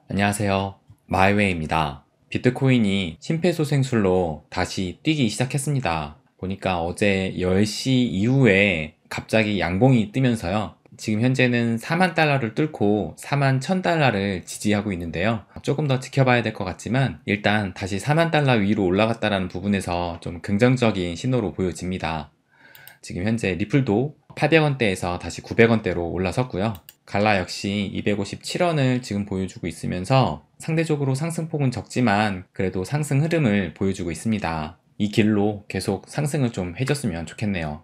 안녕하세요. 마이웨이입니다. 비트코인이 심폐소생술로 다시 뛰기 시작했습니다. 보니까 어제 10시 이후에 갑자기 양봉이 뜨면서요. 지금 현재는 4만 달러를 뚫고 4만 1000달러를 지지하고 있는데요. 조금 더 지켜봐야 될 것 같지만 일단 다시 4만 달러 위로 올라갔다는 부분에서 좀 긍정적인 신호로 보여집니다. 지금 현재 리플도 800원대에서 다시 900원대로 올라섰고요. 갈라 역시 257원을 지금 보여주고 있으면서 상대적으로 상승폭은 적지만 그래도 상승 흐름을 보여주고 있습니다. 이 길로 계속 상승을 좀 해줬으면 좋겠네요.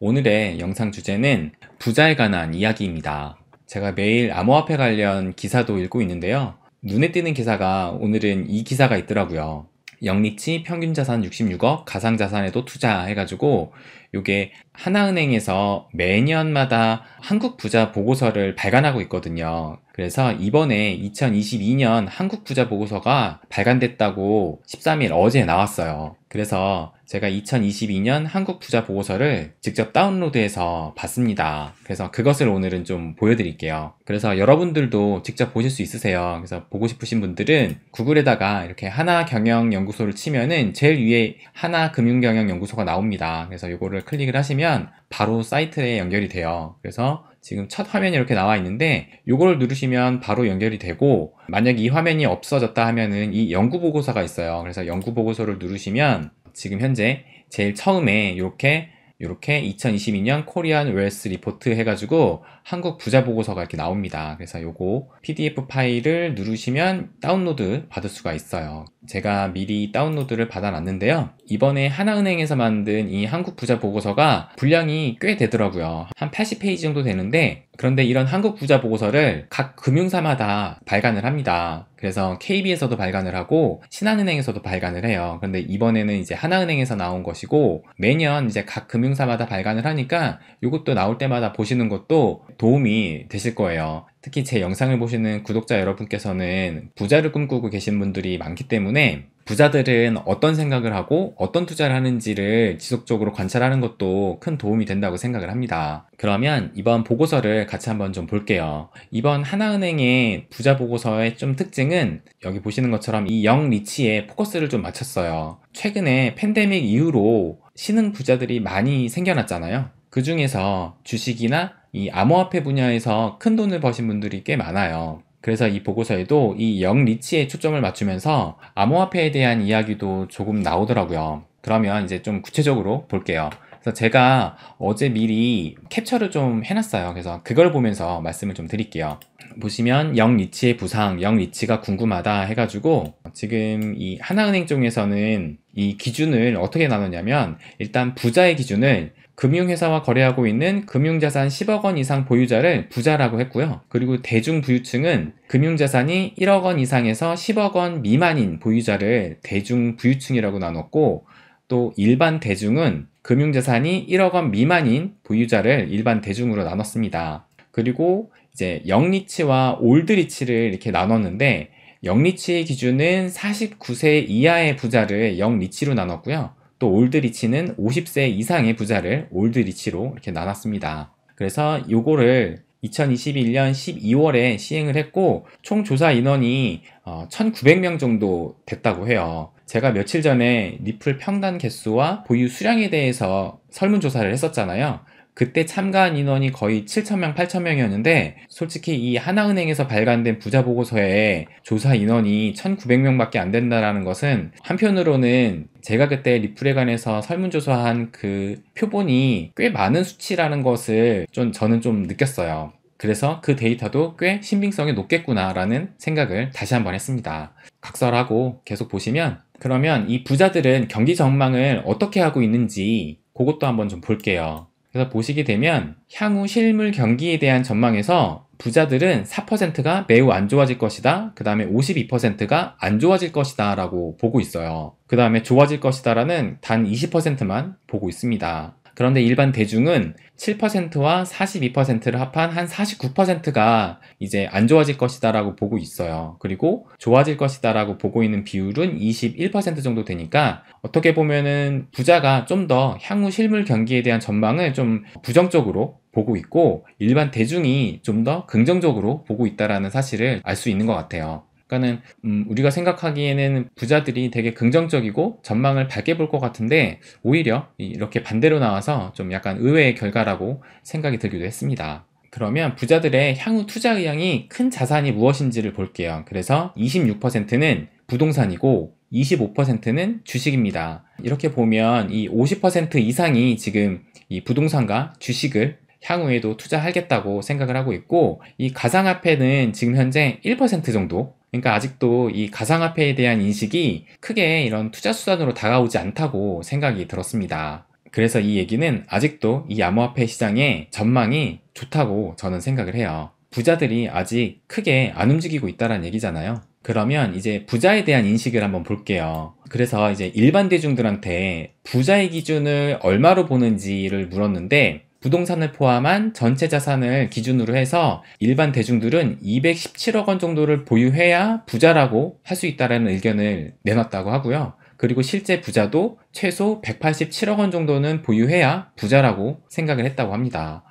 오늘의 영상 주제는 부자에 관한 이야기입니다. 제가 매일 암호화폐 관련 기사도 읽고 있는데요. 눈에 띄는 기사가 오늘은 이 기사가 있더라고요. 영리치 평균자산 66억 가상자산에도 투자해가지고 요게 하나은행에서 매년마다 한국 부자 보고서를 발간하고 있거든요. 그래서 이번에 2022년 한국 부자 보고서가 발간됐다고 13일 어제 나왔어요. 그래서 제가 2022년 한국 부자 보고서를 직접 다운로드해서 봤습니다. 그래서 그것을 오늘은 좀 보여드릴게요. 그래서 여러분들도 직접 보실 수 있으세요. 그래서 보고 싶으신 분들은 구글에다가 이렇게 하나경영연구소를 치면은 제일 위에 하나금융경영연구소가 나옵니다. 그래서 이거를 클릭을 하시면 바로 사이트에 연결이 돼요. 그래서 지금 첫 화면이 이렇게 나와 있는데 이걸 누르시면 바로 연결이 되고, 만약 이 화면이 없어졌다 하면은 이 연구 보고서가 있어요. 그래서 연구 보고서를 누르시면 지금 현재 제일 처음에 이렇게 2022년 코리안 웰스 리포트 해가지고 한국 부자 보고서가 이렇게 나옵니다. 그래서 요거 PDF 파일을 누르시면 다운로드 받을 수가 있어요. 제가 미리 다운로드를 받아놨는데요. 이번에 하나은행에서 만든 이 한국 부자 보고서가 분량이 꽤 되더라고요. 한 80페이지 정도 되는데, 그런데 이런 한국 부자 보고서를 각 금융사마다 발간을 합니다. 그래서 KB에서도 발간을 하고 신한은행에서도 발간을 해요. 그런데 이번에는 이제 하나은행에서 나온 것이고, 매년 이제 각 금융사마다 발간을 하니까 이것도 나올 때마다 보시는 것도 도움이 되실 거예요. 특히 제 영상을 보시는 구독자 여러분께서는 부자를 꿈꾸고 계신 분들이 많기 때문에 부자들은 어떤 생각을 하고 어떤 투자를 하는지를 지속적으로 관찰하는 것도 큰 도움이 된다고 생각을 합니다. 그러면 이번 보고서를 같이 한번 좀 볼게요. 이번 하나은행의 부자 보고서의 좀 특징은 여기 보시는 것처럼 이 영리치에 포커스를 좀 맞췄어요. 최근에 팬데믹 이후로 신흥 부자들이 많이 생겨났잖아요. 그 중에서 주식이나 이 암호화폐 분야에서 큰 돈을 버신 분들이 꽤 많아요. 그래서 이 보고서에도 이 영리치에 초점을 맞추면서 암호화폐에 대한 이야기도 조금 나오더라고요. 그러면 이제 좀 구체적으로 볼게요. 그래서 제가 어제 미리 캡처를 좀 해놨어요. 그래서 그걸 보면서 말씀을 좀 드릴게요. 보시면 영리치의 부상, 영리치가 궁금하다 해가지고 지금 이 하나은행 쪽에서는 이 기준을 어떻게 나눴냐면, 일단 부자의 기준을 금융회사와 거래하고 있는 금융자산 10억 원 이상 보유자를 부자라고 했고요. 그리고 대중부유층은 금융자산이 1억 원 이상에서 10억 원 미만인 보유자를 대중부유층이라고 나눴고, 또 일반 대중은 금융자산이 1억 원 미만인 보유자를 일반 대중으로 나눴습니다. 그리고 이제 영리치와 올드리치를 이렇게 나눴는데, 영리치의 기준은 49세 이하의 부자를 영리치로 나눴고요. 또 올드리치는 50세 이상의 부자를 올드리치로 이렇게 나눴습니다. 그래서 요거를 2021년 12월에 시행을 했고, 총 조사 인원이 1900명 정도 됐다고 해요. 제가 며칠 전에 리플 평단 개수와 보유 수량에 대해서 설문조사를 했었잖아요. 그때 참가한 인원이 거의 7,000명, 8,000명이었는데 솔직히 이 하나은행에서 발간된 부자 보고서에 조사 인원이 1,900명밖에 안 된다는 것은, 한편으로는 제가 그때 리플에 관해서 설문조사한 그 표본이 꽤 많은 수치라는 것을 저는 좀 느꼈어요. 그래서 그 데이터도 꽤 신빙성이 높겠구나라는 생각을 다시 한번 했습니다. 각설하고 계속 보시면, 그러면 이 부자들은 경기 전망을 어떻게 하고 있는지 그것도 한번 좀 볼게요. 그래서 보시게 되면 향후 실물 경기에 대한 전망에서 부자들은 4%가 매우 안 좋아질 것이다, 그 다음에 52%가 안 좋아질 것이다 라고 보고 있어요. 그 다음에 좋아질 것이다 라는 단 20%만 보고 있습니다. 그런데 일반 대중은 7%와 42%를 합한 한 49%가 이제 안 좋아질 것이다 라고 보고 있어요. 그리고 좋아질 것이다 라고 보고 있는 비율은 21% 정도 되니까, 어떻게 보면은 부자가 좀 더 향후 실물 경기에 대한 전망을 좀 부정적으로 보고 있고, 일반 대중이 좀 더 긍정적으로 보고 있다라는 사실을 알 수 있는 것 같아요. 그러니까는 우리가 생각하기에는 부자들이 되게 긍정적이고 전망을 밝게 볼 것 같은데 오히려 이렇게 반대로 나와서 좀 약간 의외의 결과라고 생각이 들기도 했습니다. 그러면 부자들의 향후 투자 의향이 큰 자산이 무엇인지를 볼게요. 그래서 26%는 부동산이고 25%는 주식입니다. 이렇게 보면 이 50% 이상이 지금 이 부동산과 주식을 향후에도 투자하겠다고 생각을 하고 있고, 이 가상화폐는 지금 현재 1% 정도, 그러니까 아직도 이 가상화폐에 대한 인식이 크게 이런 투자 수단으로 다가오지 않다고 생각이 들었습니다. 그래서 이 얘기는 아직도 이 암호화폐 시장의 전망이 좋다고 저는 생각을 해요. 부자들이 아직 크게 안 움직이고 있다는 얘기잖아요. 그러면 이제 부자에 대한 인식을 한번 볼게요. 그래서 이제 일반 대중들한테 부자의 기준을 얼마로 보는지를 물었는데, 부동산을 포함한 전체 자산을 기준으로 해서 일반 대중들은 217억 원 정도를 보유해야 부자라고 할 수 있다는 의견을 내놨다고 하고요. 그리고 실제 부자도 최소 187억 원 정도는 보유해야 부자라고 생각을 했다고 합니다.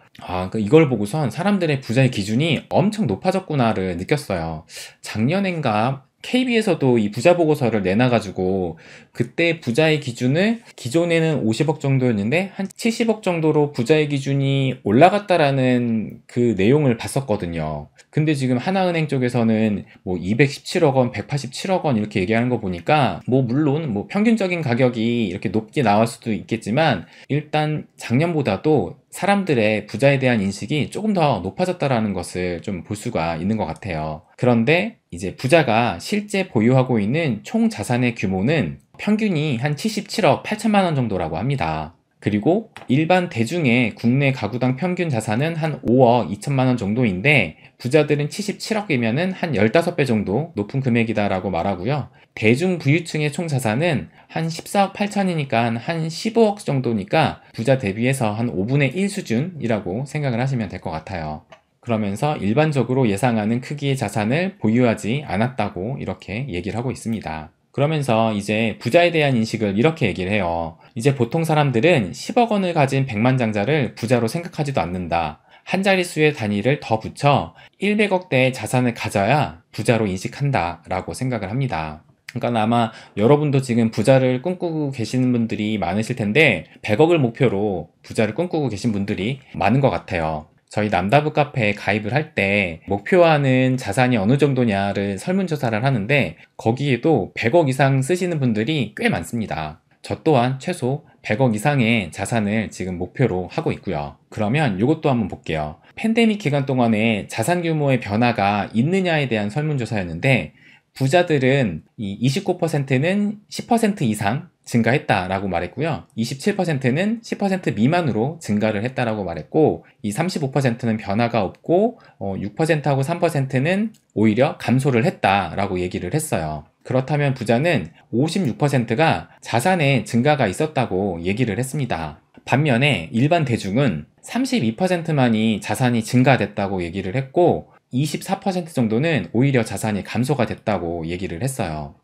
이걸 보고선 사람들의 부자의 기준이 엄청 높아졌구나를 느꼈어요. 작년엔가 KB에서도 이 부자 보고서를 내놔가지고 그때 부자의 기준을 기존에는 50억 정도였는데 한 70억 정도로 부자의 기준이 올라갔다라는 그 내용을 봤었거든요. 근데 지금 하나은행 쪽에서는 뭐 217억 원, 187억 원 이렇게 얘기하는 거 보니까 물론 평균적인 가격이 이렇게 높게 나올 수도 있겠지만 일단 작년보다도 사람들의 부자에 대한 인식이 조금 더 높아졌다라는 것을 좀 볼 수가 있는 것 같아요. 그런데 이제 부자가 실제 보유하고 있는 총 자산의 규모는 평균이 한 77억 8천만 원 정도라고 합니다. 그리고 일반 대중의 국내 가구당 평균 자산은 한 5억 2천만 원 정도인데, 부자들은 77억이면은 한 15배 정도 높은 금액이다라고 말하고요. 대중 부유층의 총 자산은 한 14억 8천이니까 한 15억 정도니까 부자 대비해서 한 5분의 1 수준이라고 생각을 하시면 될 것 같아요. 그러면서 일반적으로 예상하는 크기의 자산을 보유하지 않았다고 이렇게 얘기를 하고 있습니다. 그러면서 이제 부자에 대한 인식을 이렇게 얘기를 해요. 이제 보통 사람들은 10억 원을 가진 백만장자를 부자로 생각하지도 않는다. 한 자릿수의 단위를 더 붙여 100억대의 자산을 가져야 부자로 인식한다 라고 생각을 합니다. 그러니까 아마 여러분도 지금 부자를 꿈꾸고 계시는 분들이 많으실 텐데 100억을 목표로 부자를 꿈꾸고 계신 분들이 많은 것 같아요. 저희 남다부 카페에 가입을 할 때 목표하는 자산이 어느 정도냐를 설문조사를 하는데 거기에도 100억 이상 쓰시는 분들이 꽤 많습니다. 저 또한 최소 100억 이상의 자산을 지금 목표로 하고 있고요. 그러면 이것도 한번 볼게요. 팬데믹 기간 동안에 자산 규모의 변화가 있느냐에 대한 설문조사였는데 부자들은 이 29%는 10% 이상 증가했다라고 말했고요. 27%는 10% 미만으로 증가를 했다라고 말했고, 이 35%는 변화가 없고 6%하고 3%는 오히려 감소를 했다라고 얘기를 했어요. 그렇다면 부자는 56%가 자산의 증가가 있었다고 얘기를 했습니다. 반면에 일반 대중은 32%만이 자산이 증가됐다고 얘기를 했고 24% 정도는 오히려 자산이 감소가 됐다고 얘기를 했어요.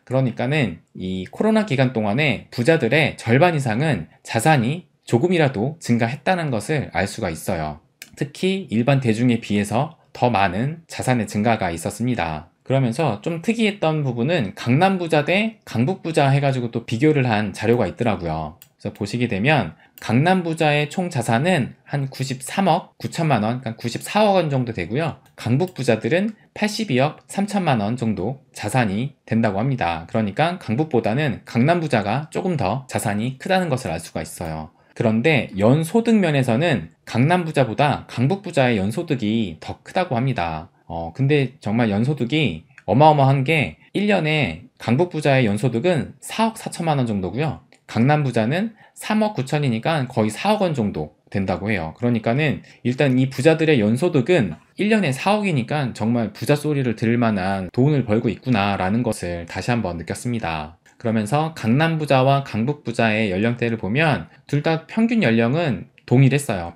그러니까는 이 코로나 기간 동안에 부자들의 절반 이상은 자산이 조금이라도 증가했다는 것을 알 수가 있어요. 특히 일반 대중에 비해서 더 많은 자산의 증가가 있었습니다. 그러면서 좀 특이했던 부분은 강남 부자 대 강북 부자 해가지고 또 비교를 한 자료가 있더라고요. 그래서 보시게 되면 강남 부자의 총 자산은 한 93억 9천만 원, 그러니까 94억 원 정도 되고요. 강북 부자들은 82억 3천만 원 정도 자산이 된다고 합니다. 그러니까 강북보다는 강남 부자가 조금 더 자산이 크다는 것을 알 수가 있어요. 그런데 연소득 면에서는 강남 부자보다 강북 부자의 연소득이 더 크다고 합니다. 근데 정말 연소득이 어마어마한 게 1년에 강북 부자의 연소득은 4억 4천만 원 정도고요. 강남 부자는 3억 9천이니까 거의 4억 원 정도 된다고 해요. 그러니까는 일단 이 부자들의 연소득은 1년에 4억이니까 정말 부자 소리를 들을 만한 돈을 벌고 있구나라는 것을 다시 한번 느꼈습니다. 그러면서 강남 부자와 강북 부자의 연령대를 보면 둘 다 평균 연령은 동일했어요.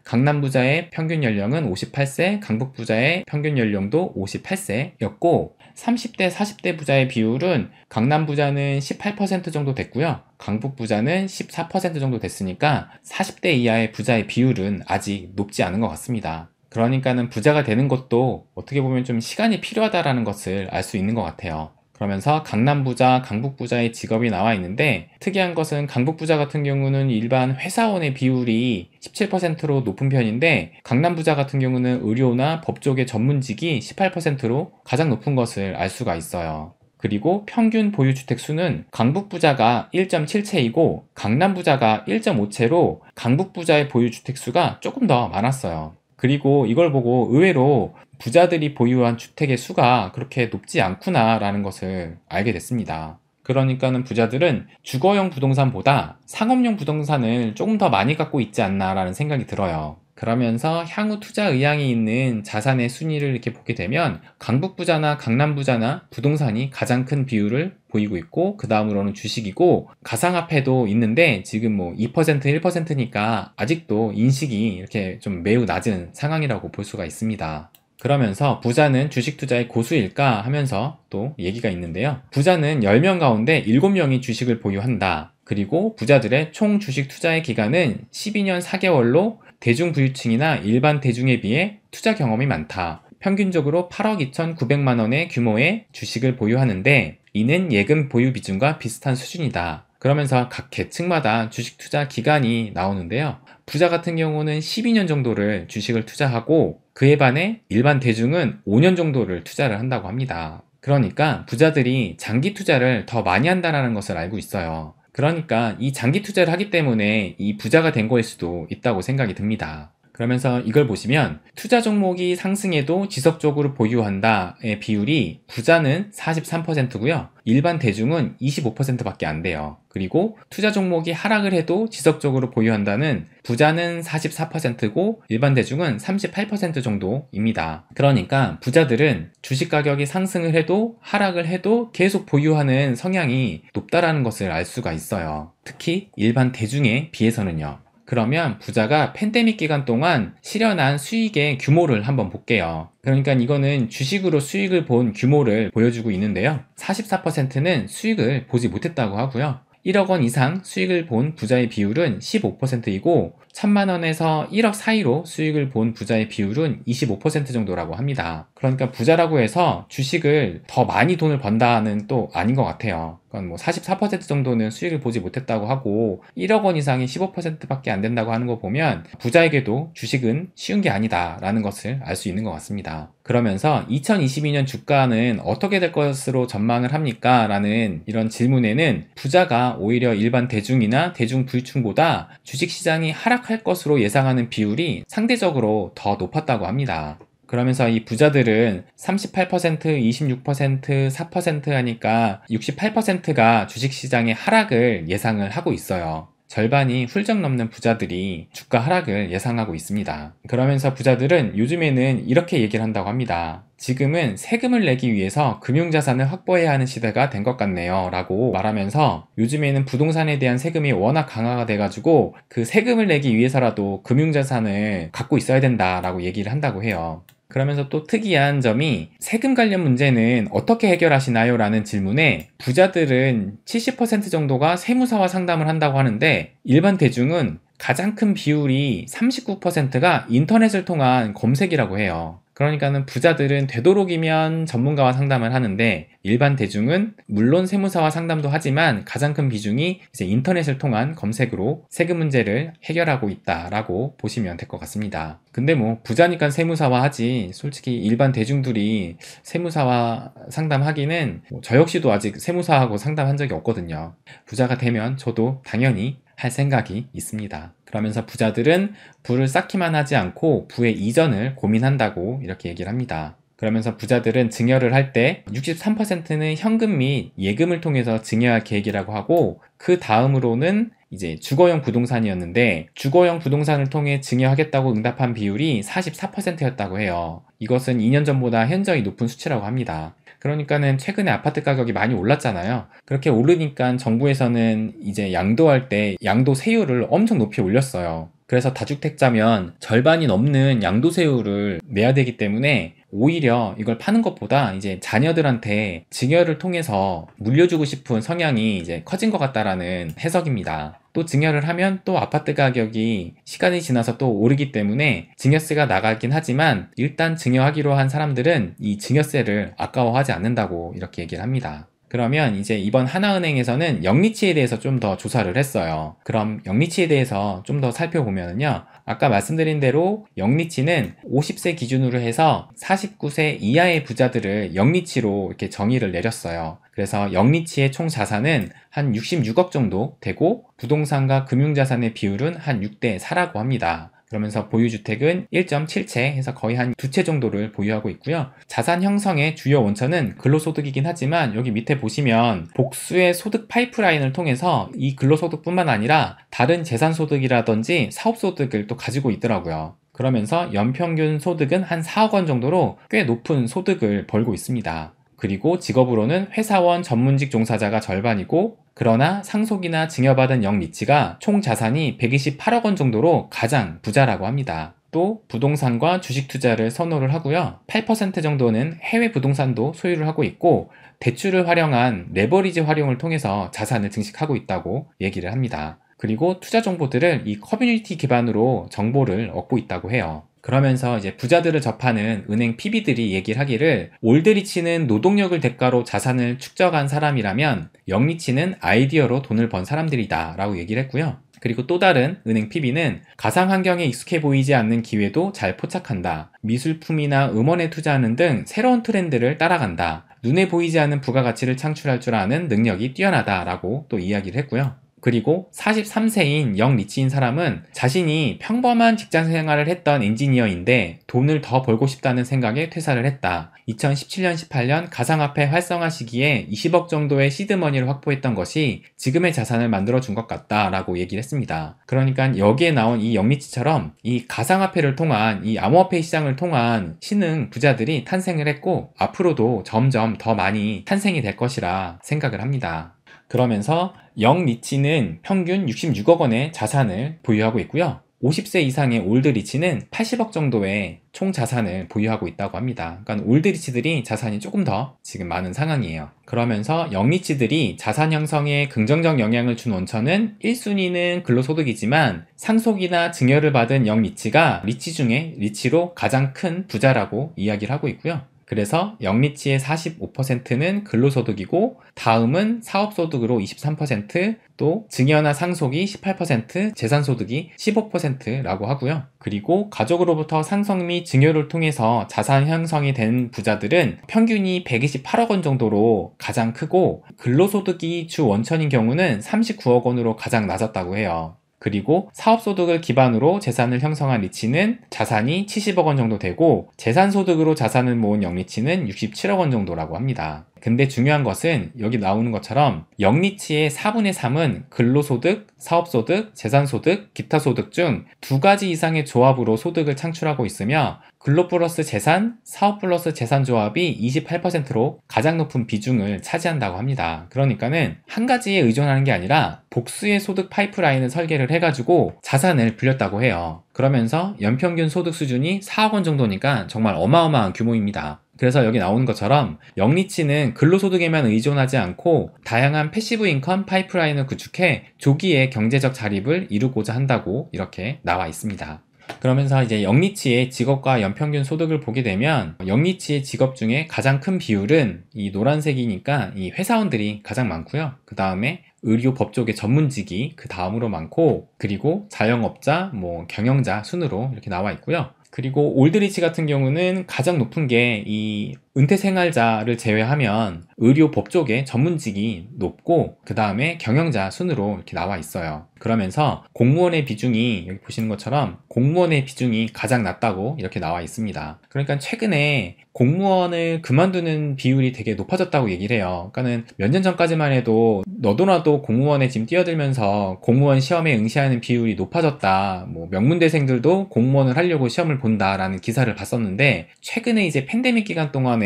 강남 부자의 평균 연령은 58세, 강북 부자의 평균 연령도 58세였고 30대, 40대 부자의 비율은 강남 부자는 18% 정도 됐고요. 강북 부자는 14% 정도 됐으니까 40대 이하의 부자의 비율은 아직 높지 않은 것 같습니다. 그러니까는 부자가 되는 것도 어떻게 보면 좀 시간이 필요하다라는 것을 알 수 있는 것 같아요. 그러면서 강남부자, 강북부자의 직업이 나와 있는데, 특이한 것은 강북부자 같은 경우는 일반 회사원의 비율이 17%로 높은 편인데, 강남부자 같은 경우는 의료나 법조계 전문직이 18%로 가장 높은 것을 알 수가 있어요. 그리고 평균 보유주택 수는 강북부자가 1.7채이고 강남부자가 1.5채로 강북부자의 보유주택 수가 조금 더 많았어요. 그리고 이걸 보고 의외로 부자들이 보유한 주택의 수가 그렇게 높지 않구나 라는 것을 알게 됐습니다. 그러니까는 부자들은 주거용 부동산보다 상업용 부동산을 조금 더 많이 갖고 있지 않나 라는 생각이 들어요. 그러면서 향후 투자 의향이 있는 자산의 순위를 이렇게 보게 되면 강북부자나 강남부자나 부동산이 가장 큰 비율을 보이고 있고, 그 다음으로는 주식이고, 가상화폐도 있는데 지금 뭐 2%, 1%니까 아직도 인식이 이렇게 좀 매우 낮은 상황이라고 볼 수가 있습니다. 그러면서 부자는 주식 투자의 고수일까 하면서 또 얘기가 있는데요. 부자는 10명 가운데 7명이 주식을 보유한다. 그리고 부자들의 총 주식 투자의 기간은 12년 4개월로 대중 부유층이나 일반 대중에 비해 투자 경험이 많다. 평균적으로 8억 2,900만 원의 규모의 주식을 보유하는데, 이는 예금 보유 비중과 비슷한 수준이다. 그러면서 각 계층마다 주식 투자 기간이 나오는데요. 부자 같은 경우는 12년 정도를 주식을 투자하고, 그에 반해 일반 대중은 5년 정도를 투자를 한다고 합니다. 그러니까 부자들이 장기 투자를 더 많이 한다는 것을 알고 있어요. 그러니까 이 장기 투자를 하기 때문에 이 부자가 된 거일 수도 있다고 생각이 듭니다. 그러면서 이걸 보시면 투자 종목이 상승해도 지속적으로 보유한다의 비율이 부자는 43%고요. 일반 대중은 25%밖에 안 돼요. 그리고 투자 종목이 하락을 해도 지속적으로 보유한다는 부자는 44%고 일반 대중은 38% 정도입니다. 그러니까 부자들은 주식 가격이 상승을 해도 하락을 해도 계속 보유하는 성향이 높다라는 것을 알 수가 있어요. 특히 일반 대중에 비해서는요. 그러면 부자가 팬데믹 기간 동안 실현한 수익의 규모를 한번 볼게요. 그러니까 이거는 주식으로 수익을 본 규모를 보여주고 있는데요. 44%는 수익을 보지 못했다고 하고요. 1억 원 이상 수익을 본 부자의 비율은 15%이고 1,000만 원에서 1억 사이로 수익을 본 부자의 비율은 25% 정도라고 합니다. 그러니까 부자라고 해서 주식을 더 많이 돈을 번다는 또 아닌 것 같아요. 그건 뭐 44% 정도는 수익을 보지 못했다고 하고 1억 원 이상이 15%밖에 안 된다고 하는 거 보면 부자에게도 주식은 쉬운 게 아니다 라는 것을 알 수 있는 것 같습니다. 그러면서 2022년 주가는 어떻게 될 것으로 전망을 합니까? 라는 이런 질문에는 부자가 오히려 일반 대중이나 대중 부유층보다 주식시장이 하락할 것으로 예상하는 비율이 상대적으로 더 높았다고 합니다. 그러면서 이 부자들은 38%, 26%, 4% 하니까 68%가 주식시장의 하락을 예상을 하고 있어요. 절반이 훌쩍 넘는 부자들이 주가 하락을 예상하고 있습니다. 그러면서 부자들은 요즘에는 이렇게 얘기를 한다고 합니다. 지금은 세금을 내기 위해서 금융자산을 확보해야 하는 시대가 된 것 같네요 라고 말하면서, 요즘에는 부동산에 대한 세금이 워낙 강화가 돼가지고 그 세금을 내기 위해서라도 금융자산을 갖고 있어야 된다라고 얘기를 한다고 해요. 그러면서 또 특이한 점이 세금 관련 문제는 어떻게 해결하시나요? 라는 질문에 부자들은 70% 정도가 세무사와 상담을 한다고 하는데, 일반 대중은 가장 큰 비율이 39%가 인터넷을 통한 검색이라고 해요. 그러니까는 부자들은 되도록이면 전문가와 상담을 하는데, 일반 대중은 물론 세무사와 상담도 하지만 가장 큰 비중이 이제 인터넷을 통한 검색으로 세금 문제를 해결하고 있다라고 보시면 될 것 같습니다. 근데 뭐 부자니까 세무사와 하지, 솔직히 일반 대중들이 세무사와 상담하기는 저 역시도 아직 세무사하고 상담한 적이 없거든요. 부자가 되면 저도 당연히 할 생각이 있습니다. 그러면서 부자들은 부를 쌓기만 하지 않고 부의 이전을 고민한다고 이렇게 얘기를 합니다. 그러면서 부자들은 증여를 할 때 63%는 현금 및 예금을 통해서 증여할 계획이라고 하고, 그 다음으로는 이제 주거용 부동산이었는데 주거용 부동산을 통해 증여하겠다고 응답한 비율이 44%였다고 해요. 이것은 2년 전보다 현저히 높은 수치라고 합니다. 그러니까는 최근에 아파트 가격이 많이 올랐잖아요. 그렇게 오르니까 정부에서는 이제 양도할 때 양도세율을 엄청 높이 올렸어요. 그래서 다주택자면 절반이 넘는 양도세율을 내야 되기 때문에 오히려 이걸 파는 것보다 이제 자녀들한테 증여를 통해서 물려주고 싶은 성향이 이제 커진 것 같다라는 해석입니다. 또 증여를 하면 또 아파트 가격이 시간이 지나서 또 오르기 때문에 증여세가 나가긴 하지만 일단 증여하기로 한 사람들은 이 증여세를 아까워하지 않는다고 이렇게 얘기를 합니다. 그러면 이제 이번 하나은행에서는 영리치에 대해서 좀 더 조사를 했어요. 그럼 영리치에 대해서 좀 더 살펴보면요. 아까 말씀드린 대로 영리치는 50세 기준으로 해서 49세 이하의 부자들을 영리치로 이렇게 정의를 내렸어요. 그래서 영리치의 총 자산은 한 66억 정도 되고 부동산과 금융자산의 비율은 한 6대 4라고 합니다. 그러면서 보유주택은 1.7채 해서 거의 한 2채 정도를 보유하고 있고요. 자산 형성의 주요 원천은 근로소득이긴 하지만 여기 밑에 보시면 복수의 소득 파이프라인을 통해서 이 근로소득뿐만 아니라 다른 재산소득이라든지 사업소득을 또 가지고 있더라고요. 그러면서 연평균 소득은 한 4억 원 정도로 꽤 높은 소득을 벌고 있습니다. 그리고 직업으로는 회사원 전문직 종사자가 절반이고 그러나 상속이나 증여받은 영리치가 총 자산이 128억 원 정도로 가장 부자라고 합니다. 또 부동산과 주식 투자를 선호를 하고요. 8% 정도는 해외 부동산도 소유를 하고 있고 대출을 활용한 레버리지 활용을 통해서 자산을 증식하고 있다고 얘기를 합니다. 그리고 투자 정보들을 이 커뮤니티 기반으로 정보를 얻고 있다고 해요. 그러면서 이제 부자들을 접하는 은행 PB들이 얘기를 하기를 올드리치는 노동력을 대가로 자산을 축적한 사람이라면 영리치는 아이디어로 돈을 번 사람들이다 라고 얘기를 했고요. 그리고 또 다른 은행 PB는 가상환경에 익숙해 보이지 않는 기회도 잘 포착한다. 미술품이나 음원에 투자하는 등 새로운 트렌드를 따라간다. 눈에 보이지 않는 부가가치를 창출할 줄 아는 능력이 뛰어나다라고 또 이야기를 했고요. 그리고 43세인 영리치인 사람은 자신이 평범한 직장 생활을 했던 엔지니어인데 돈을 더 벌고 싶다는 생각에 퇴사를 했다. 2017년, 18년 가상화폐 활성화 시기에 20억 정도의 시드머니를 확보했던 것이 지금의 자산을 만들어준 것 같다라고 얘기를 했습니다. 그러니까 여기에 나온 이 영리치처럼 이 가상화폐를 통한 이 암호화폐 시장을 통한 신흥 부자들이 탄생을 했고 앞으로도 점점 더 많이 탄생이 될 것이라 생각을 합니다. 그러면서 영리치는 평균 66억 원의 자산을 보유하고 있고요. 50세 이상의 올드리치는 80억 정도의 총 자산을 보유하고 있다고 합니다. 그러니까 올드리치들이 자산이 조금 더 지금 많은 상황이에요. 그러면서 영리치들이 자산 형성에 긍정적 영향을 준 원천은 1순위는 근로소득이지만 상속이나 증여를 받은 영리치가 리치 중에 리치로 가장 큰 부자라고 이야기를 하고 있고요. 그래서 영리치의 45%는 근로소득이고 다음은 사업소득으로 23%, 또 증여나 상속이 18%, 재산소득이 15%라고 하고요. 그리고 가족으로부터 상속 및 증여를 통해서 자산 형성이 된 부자들은 평균이 128억 원 정도로 가장 크고 근로소득이 주 원천인 경우는 39억 원으로 가장 낮았다고 해요. 그리고 사업소득을 기반으로 재산을 형성한 리치는 자산이 70억 원 정도 되고 재산소득으로 자산을 모은 영리치는 67억 원 정도라고 합니다. 근데 중요한 것은 여기 나오는 것처럼 영리치의 4분의 3은 근로소득, 사업소득, 재산소득, 기타소득 중 2가지 이상의 조합으로 소득을 창출하고 있으며 근로 플러스 재산, 사업 플러스 재산 조합이 28%로 가장 높은 비중을 차지한다고 합니다. 그러니까는 한 가지에 의존하는 게 아니라 복수의 소득 파이프라인을 설계를 해가지고 자산을 불렸다고 해요. 그러면서 연평균 소득 수준이 4억 원 정도니까 정말 어마어마한 규모입니다. 그래서 여기 나오는 것처럼 영리치는 근로소득에만 의존하지 않고 다양한 패시브 인컴 파이프라인을 구축해 조기에 경제적 자립을 이루고자 한다고 이렇게 나와 있습니다. 그러면서 이제 영리치의 직업과 연평균 소득을 보게 되면 영리치의 직업 중에 가장 큰 비율은 이 노란색이니까 이 회사원들이 가장 많고요. 그 다음에 의료 법조계 전문직이 그 다음으로 많고 그리고 자영업자, 경영자 순으로 이렇게 나와 있고요. 그리고 올드리치 같은 경우는 가장 높은 게 이 은퇴생활자를 제외하면 의료 법조계 전문직이 높고 그 다음에 경영자 순으로 이렇게 나와 있어요. 그러면서 공무원의 비중이 여기 보시는 것처럼 공무원의 비중이 가장 낮다고 이렇게 나와 있습니다. 그러니까 최근에 공무원을 그만두는 비율이 되게 높아졌다고 얘기를 해요. 그러니까는 몇 년 전까지만 해도 너도 나도 공무원에 지금 뛰어들면서 공무원 시험에 응시하는 비율이 높아졌다. 명문대생들도 공무원을 하려고 시험을 본다라는 기사를 봤었는데 최근에 이제 팬데믹 기간 동안에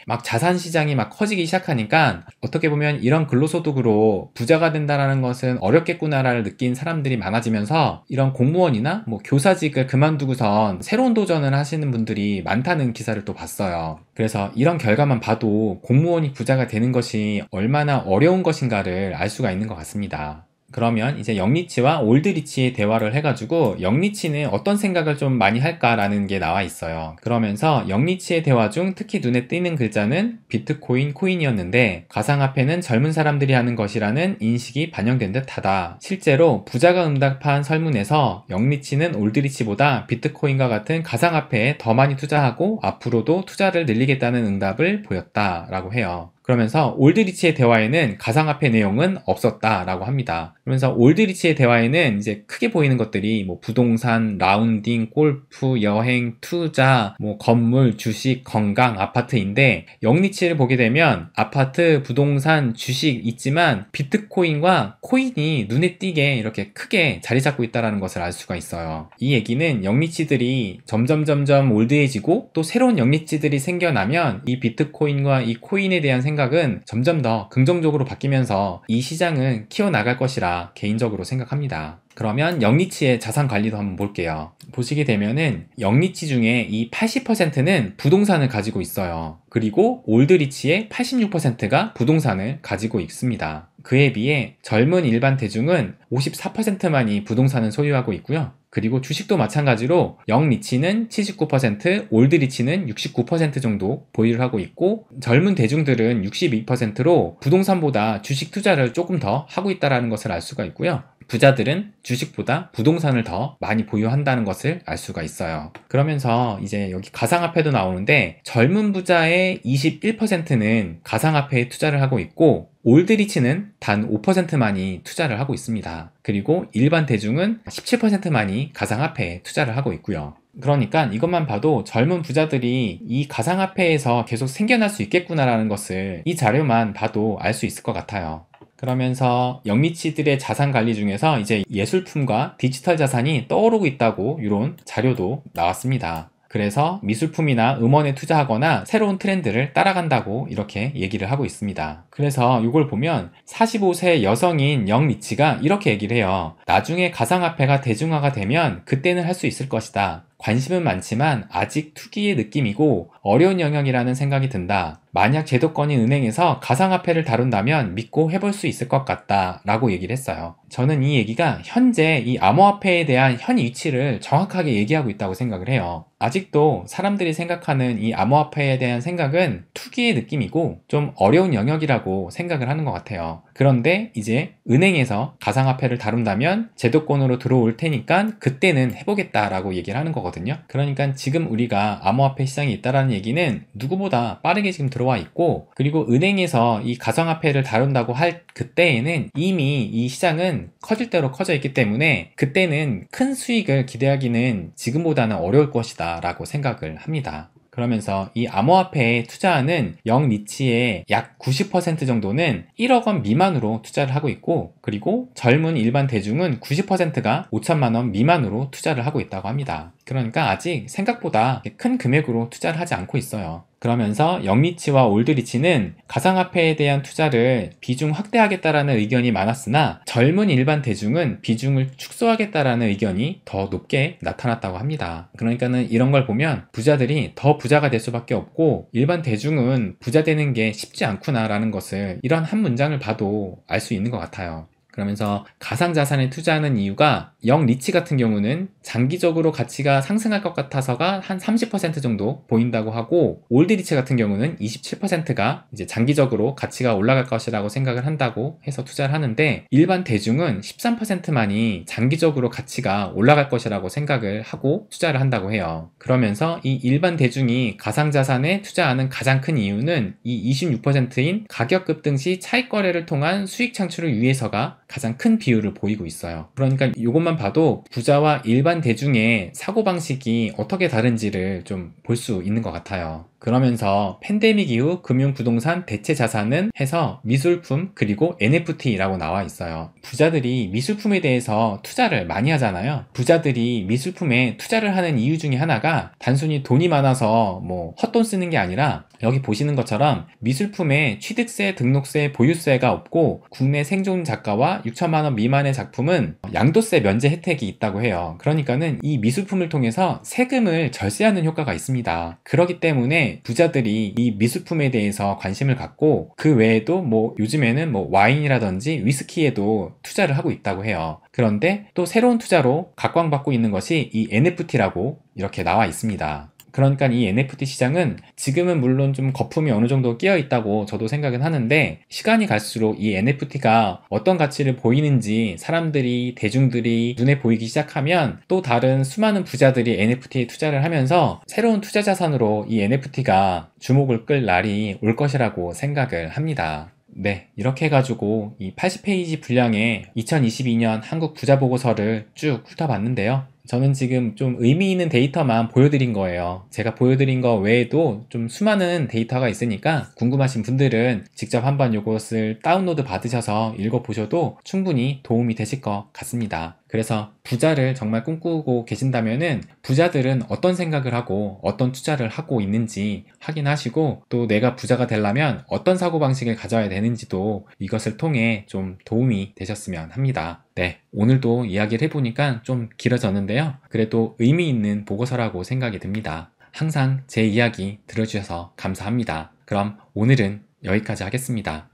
막 자산 시장이 막 커지기 시작하니까 어떻게 보면 이런 근로소득으로 부자가 된다라는 것은 어렵겠구나를 느낀 사람들이 많아지면서 이런 공무원이나 교사직을 그만두고선 새로운 도전을 하시는 분들이 많다는 기사를 또 봤어요. 그래서 이런 결과만 봐도 공무원이 부자가 되는 것이 얼마나 어려운 것인가를 알 수가 있는 것 같습니다. 그러면 이제 영리치와 올드리치의 대화를 해가지고 영리치는 어떤 생각을 좀 많이 할까라는 게 나와 있어요. 그러면서 영리치의 대화 중 특히 눈에 띄는 글자는 비트코인 코인이었는데 가상화폐는 젊은 사람들이 하는 것이라는 인식이 반영된 듯하다. 실제로 부자가 응답한 설문에서 영리치는 올드리치보다 비트코인과 같은 가상화폐에 더 많이 투자하고 앞으로도 투자를 늘리겠다는 응답을 보였다라고 해요. 그러면서 올드리치의 대화에는 가상화폐 내용은 없었다라고 합니다. 그러면서 올드리치의 대화에는 이제 크게 보이는 것들이 뭐 부동산, 라운딩, 골프, 여행, 투자, 뭐 건물, 주식, 건강, 아파트인데 영리치를 보게 되면 아파트, 부동산, 주식 있지만 비트코인과 코인이 눈에 띄게 이렇게 크게 자리 잡고 있다는 것을 알 수가 있어요. 이 얘기는 영리치들이 점점 올드해지고 또 새로운 영리치들이 생겨나면 이 비트코인과 이 코인에 대한 생각은 점점 더 긍정적으로 바뀌면서 이 시장은 키워나갈 것이라 개인적으로 생각합니다. 그러면 영리치의 자산 관리도 한번 볼게요. 보시게 되면은 영리치 중에 이 80%는 부동산을 가지고 있어요. 그리고 올드리치의 86%가 부동산을 가지고 있습니다. 그에 비해 젊은 일반 대중은 54%만이 부동산을 소유하고 있고요. 그리고 주식도 마찬가지로 영리치는 79%, 올드리치는 69% 정도 보유를 하고 있고 젊은 대중들은 62%로 부동산보다 주식 투자를 조금 더 하고 있다는 것을 알 수가 있고요. 부자들은 주식보다 부동산을 더 많이 보유한다는 것을 알 수가 있어요. 그러면서 이제 여기 가상화폐도 나오는데 젊은 부자의 21%는 가상화폐에 투자를 하고 있고 올드리치는 단 5%만이 투자를 하고 있습니다. 그리고 일반 대중은 17%만이 가상화폐에 투자를 하고 있고요. 그러니까 이것만 봐도 젊은 부자들이 이 가상화폐에서 계속 생겨날 수 있겠구나라는 것을 이 자료만 봐도 알 수 있을 것 같아요. 그러면서 영리치들의 자산 관리 중에서 이제 예술품과 디지털 자산이 떠오르고 있다고 이런 자료도 나왔습니다. 그래서 미술품이나 음원에 투자하거나 새로운 트렌드를 따라간다고 이렇게 얘기를 하고 있습니다. 그래서 이걸 보면 45세 여성인 영리치가 이렇게 얘기를 해요. 나중에 가상화폐가 대중화가 되면 그때는 할 수 있을 것이다. 관심은 많지만 아직 투기의 느낌이고 어려운 영역이라는 생각이 든다. 만약 제도권인 은행에서 가상화폐를 다룬다면 믿고 해볼 수 있을 것 같다 라고 얘기를 했어요. 저는 이 얘기가 현재 이 암호화폐에 대한 현 위치를 정확하게 얘기하고 있다고 생각을 해요. 아직도 사람들이 생각하는 이 암호화폐에 대한 생각은 투기의 느낌이고 좀 어려운 영역이라고 생각을 하는 것 같아요. 그런데 이제 은행에서 가상화폐를 다룬다면 제도권으로 들어올 테니까 그때는 해보겠다라고 얘기를 하는 거거든요. 그러니까 지금 우리가 암호화폐 시장에 있다라는 얘기는 누구보다 빠르게 지금 들어와 있고 그리고 은행에서 이 가상화폐를 다룬다고 할 그때에는 이미 이 시장은 커질 대로 커져 있기 때문에 그때는 큰 수익을 기대하기는 지금보다는 어려울 것이다 라고 생각을 합니다. 그러면서 이 암호화폐에 투자하는 영리치의 약 90% 정도는 1억 원 미만으로 투자를 하고 있고 그리고 젊은 일반 대중은 90%가 5천만 원 미만으로 투자를 하고 있다고 합니다. 그러니까 아직 생각보다 큰 금액으로 투자를 하지 않고 있어요. 그러면서 영리치와 올드리치는 가상화폐에 대한 투자를 비중 확대하겠다라는 의견이 많았으나 젊은 일반 대중은 비중을 축소하겠다라는 의견이 더 높게 나타났다고 합니다. 그러니까는 이런 걸 보면 부자들이 더 부자가 될 수밖에 없고 일반 대중은 부자 되는 게 쉽지 않구나라는 것을 이런 한 문장을 봐도 알 수 있는 것 같아요. 그러면서 가상자산에 투자하는 이유가 영리치 같은 경우는 장기적으로 가치가 상승할 것 같아서가 한 30% 정도 보인다고 하고 올드리치 같은 경우는 27%가 이제 장기적으로 가치가 올라갈 것이라고 생각을 한다고 해서 투자를 하는데 일반 대중은 13%만이 장기적으로 가치가 올라갈 것이라고 생각을 하고 투자를 한다고 해요. 그러면서 이 일반 대중이 가상자산에 투자하는 가장 큰 이유는 이 26%인 가격 급등 시 차익 거래를 통한 수익 창출을 위해서가 가장 큰 비율을 보이고 있어요. 그러니까 이것만 봐도 부자와 일반 대중의 사고방식이 어떻게 다른지를 좀 볼 수 있는 것 같아요. 그러면서 팬데믹 이후 금융 부동산 대체 자산은 해서 미술품 그리고 NFT라고 나와 있어요. 부자들이 미술품에 대해서 투자를 많이 하잖아요. 부자들이 미술품에 투자를 하는 이유 중에 하나가 단순히 돈이 많아서 뭐 헛돈 쓰는 게 아니라 여기 보시는 것처럼 미술품에 취득세, 등록세, 보유세가 없고 국내 생존 작가와 6천만 원 미만의 작품은 양도세 면제 혜택이 있다고 해요. 그러니까는 이 미술품을 통해서 세금을 절세하는 효과가 있습니다. 그렇기 때문에 때문에 부자들이 이 미술품에 대해서 관심을 갖고 그 외에도 뭐 요즘에는 뭐 와인이라든지 위스키에도 투자를 하고 있다고 해요. 그런데 또 새로운 투자로 각광받고 있는 것이 이 NFT라고 이렇게 나와 있습니다. 그러니까 이 NFT 시장은 지금은 물론 좀 거품이 어느 정도 끼어 있다고 저도 생각은 하는데, 시간이 갈수록 이 NFT가 어떤 가치를 보이는지 사람들이, 대중들이 눈에 보이기 시작하면 또 다른 수많은 부자들이 NFT에 투자를 하면서 새로운 투자 자산으로 이 NFT가 주목을 끌 날이 올 것이라고 생각을 합니다. 네, 이렇게 해가지고 이 80페이지 분량의 2022년 한국 부자 보고서를 쭉 훑어봤는데요. 저는 지금 좀 의미 있는 데이터만 보여드린 거예요. 제가 보여드린 거 외에도 좀 수많은 데이터가 있으니까 궁금하신 분들은 직접 한번 이것을 다운로드 받으셔서 읽어보셔도 충분히 도움이 되실 것 같습니다. 그래서 부자를 정말 꿈꾸고 계신다면은 부자들은 어떤 생각을 하고 어떤 투자를 하고 있는지 확인하시고, 또 내가 부자가 되려면 어떤 사고방식을 가져야 되는지도 이것을 통해 좀 도움이 되셨으면 합니다. 네, 오늘도 이야기를 해보니까 좀 길어졌는데요. 그래도 의미 있는 보고서라고 생각이 듭니다. 항상 제 이야기 들어주셔서 감사합니다. 그럼 오늘은 여기까지 하겠습니다.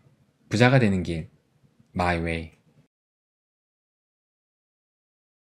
부자가 되는 길, My Way.